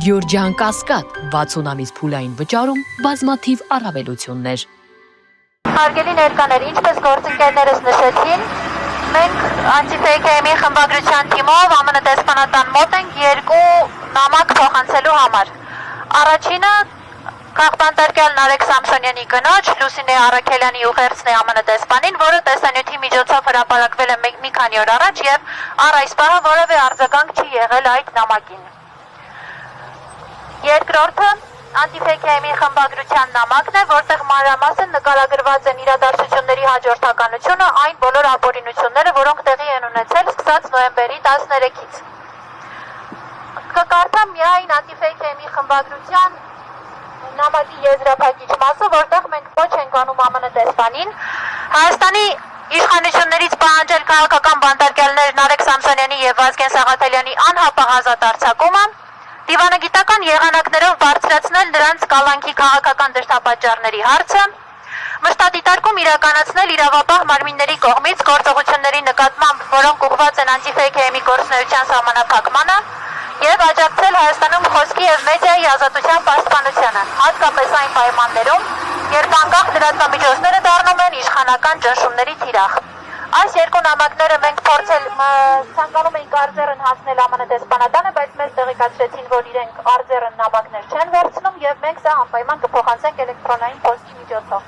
Գյորջյան Կասկադ 60 ամիս փուլային վճարում բազմաթիվ առավելություններ։ Հարգելի ներկաներ, ինչպես գործընկերներս նշեցին, մենք Anti-Fake-ի խմբագրության թիմով ԱՄՆ դեսպանատան մոտ ենք երկու նամակ փոխանցելու համար։ Առաջինը Քաղբանտարկյալ Նարեկ Սամսոնյանի կնոջ Լուսինե Առաքելյանի ուղերձն է ԱՄՆ դեսպանին, որը տեսանյութի միջոցով հրապարակվել է մի քանի օր առաջ եւ առ այս պահը որևէ արձագանք չի եղել այդ նամակին։ Երկրորդը Anti-Fake-ի խմբագրության նամակն է, որտեղ մանրամասն նկարագրված են իրադարձությունների հաջորդականությունը, այն բոլոր ապօրինությունները, որոնք տեղի են ունեցել սկսած նոյեմբերի 13-ից։ Կկարդամ միայն Anti-Fake-ի խմբագրության նամակի եզրափակիչ մասը, որտեղ մենք ոչ ենք անում ԱՄՆ դեսպանին, Հայաստանի իշխանություններից պահանջել քաղաքական բանտարկյալներ Նարեկ Սամսոնյանի եւ Վազգեն Սաղաթելյանի անհապաղ ազատ արձակումը, դիվանագիտական եղանակներով բարձրացնել նրանց կալանքի քաղաքական դրդապատճառների հարցը, մշտադիտարկում իրականացնել իրավապահ մարմինների կողմից գործողությունների նկատմամբ, որոնք ուղղված են Anti-Fake-ի գործունեության սահմանափակմանը, եւ աջակցել Հայաստանում խոսքի եւ մեդիայի ազատության պաշտպանությանը, հատկապես այն պայմաններում, երբ անկախ լրատվամիջոցները դառնում են իշխանական ճնշումների թիրախ։ Այս երկու նամակները մենք ցանկանում էինք արձեռն հասնել ԱՄՆ դեսպանատանը, բայց մեզ տեղեկացրեցին, որ իրենք արձեռն նամակներ չեն վերցնում եւ մենք սա անպայման կփոխանցենք էլեկտրոնային փոստի միջոցով։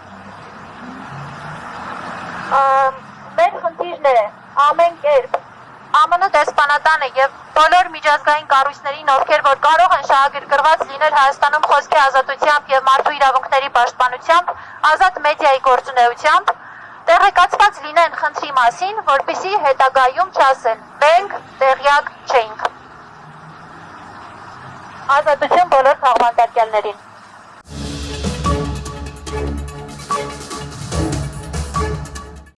Մեր խնդիրն է ամեն կերպ ԱՄՆ դեսպանատանը եւ բոլոր միջազգային կառույցներին, ովքեր որ կարող են շահագրգռված լինել Հայաստանում խոսքի ազատությամբ եւ մարդու իրավունքների պաշտպանությամբ, ազատ մեդիայի գործունեությամբ, տեղեկացված լինեն խնդրի մասին, որպեսզի հետագայում չասեն, մենք տեղյակ չենք։ Ազատություն բոլոր քաղաքացիներին։